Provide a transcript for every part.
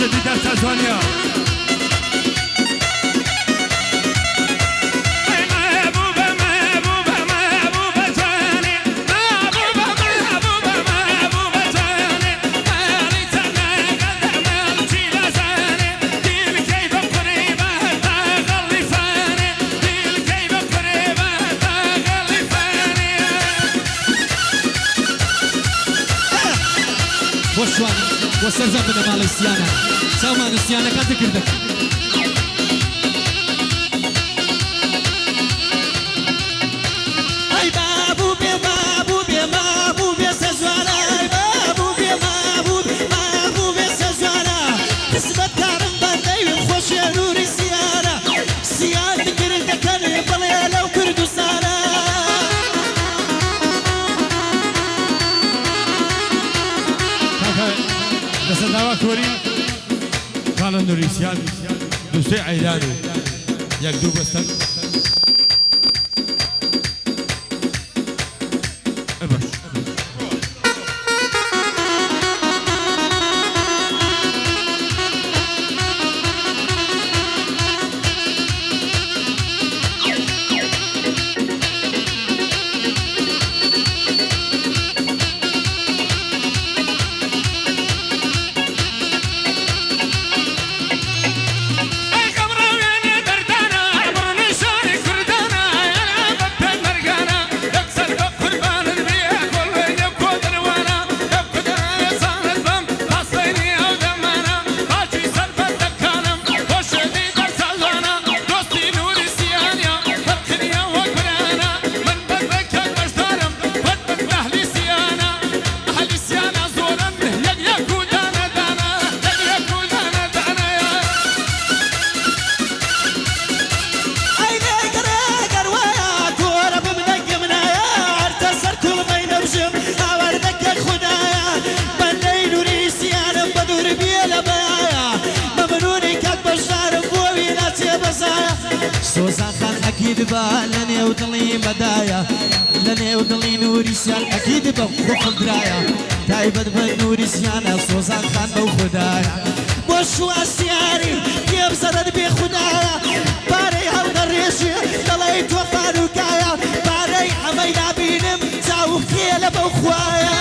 جديدة تازونيا وسرزان بنا مال السيانة سوما السيانة كانت كردك اي بابو بي بابو بي بابو بي سجوانا اي بابو بي بابو بي بابو بي سجوانا تثبت كارم بندي وخوش يا نور السيانة السيانة كردك انا بلي لو كردستانا دست دعوة كوري كان نوريسيان دوسي عيلانو يكدو بستن سوزان خان اكيد با لني ودلي مدايا لني ودلي نوري سيان اكيد بخوف درايا تايبد بنوري سيان سوزان خان بو خدايا وشو اسياري كيف زرد بي خدايا باري هل الريشي دليت وفاروكايا باري حمينا بينم زاو خيل بو خوايا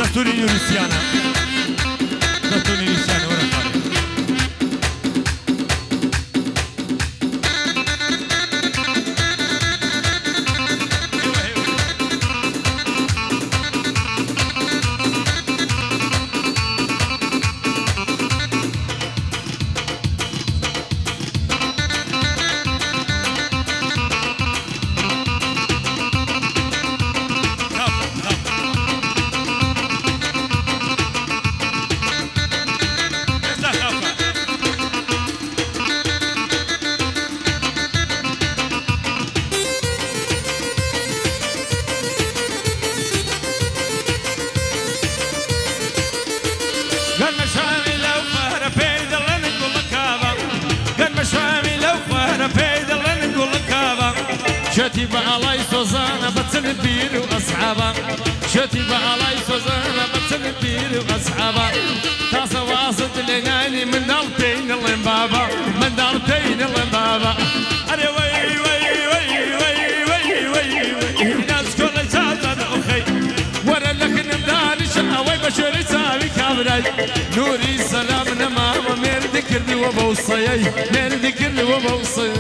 دستوري نورسيانا دستوري نورسيانا ورا خالد شتي علي سوزانا بتسنبير واصحابها شتي علي سوزانا بتسنبير واصحابها تاسا واصد لناني من دارتين اللمبابا من دارتين اللمبابا اري وي وي وي وي وي وي وي ناس كل جازن اخي ورا لك نداني شاوي بشري ساوي كابراي نوري سلام نما من ذكرني وبوصي من ذكرني وبوصي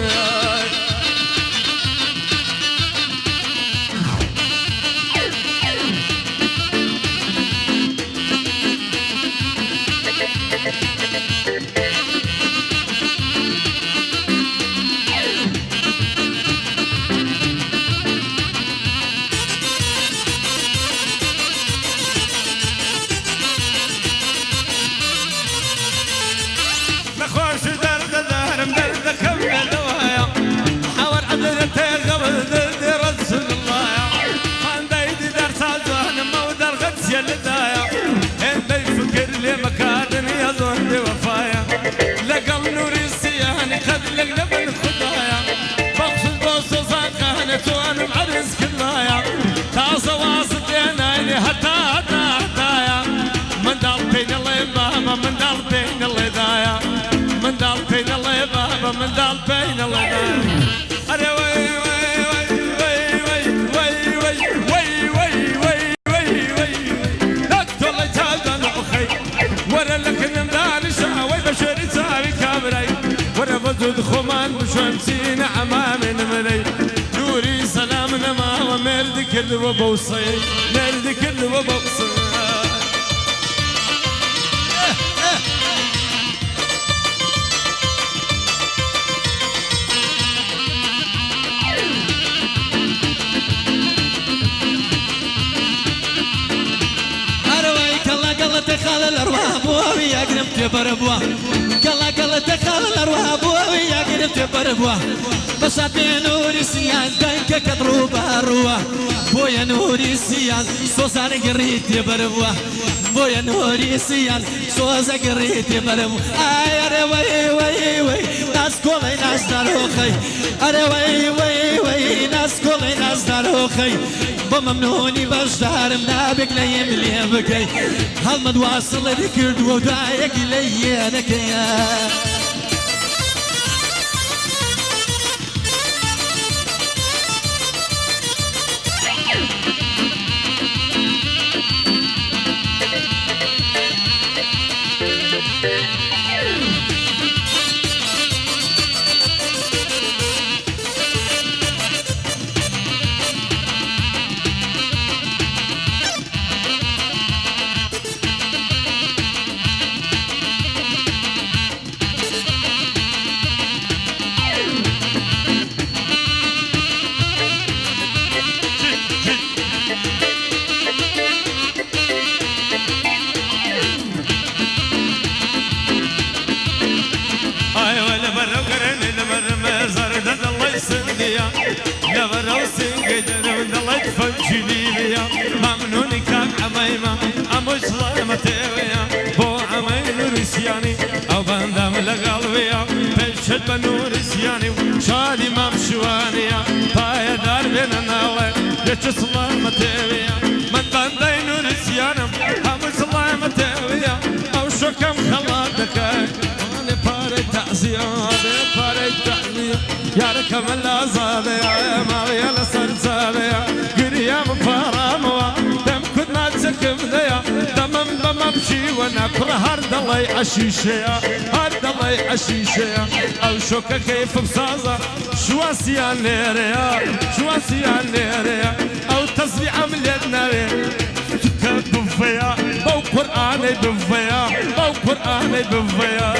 من دار بين الله أنا وي وي وي وي وي وي وي وي وي وي نقتل جادن أخي ورا لك نمدان شاوي بشري ساري كامري ورا بدود خمان بشمسين عمام نمري نوري سلام نما ومرد كل وبوصي مرد كل وبوصي خال الأرواح بوي يا قربت بربوا كلا تخال الأرواح بوي يا قربت بربوا بس نوري سيان دايك كدروبا روا بويا نوري سيان صوصان قريت بربوا بويا نوري سيان صوصا قريت بربوا أي وي وي وي ناس كل ناس داروخي أي وي وي وي ناس كل ناس داروخي بممنوني بشدار منابك ليم لي بكي هل واصل ذكر ودايك ليانك يا لبرو سنجدر ودلت فجلي بيا ممنوني كان عميمة أمو سلامة ويا بو عمين رسياني أو بندم لقلبيا بلشد بنو رسياني شالي ممشوانيا بايا دار بين النالي يش سلامة ويا من بندين رسيانم أمو سلامة ويا أو شكم خلاتك أنا باري تعزية باري تعزية يا ركب الأزادة يا مالي السلسلة قرية مفارمة دم كنا تسكب منيا دمم بمشي وانا كره هارد الله عشيشيا هارد الله عشيشيا او شوكا كيف بصازة شواسيا ليريا شواسيا ليريا او تصبيع عملتنا بفيا بو قرآني بفيا بو قرآني بفيا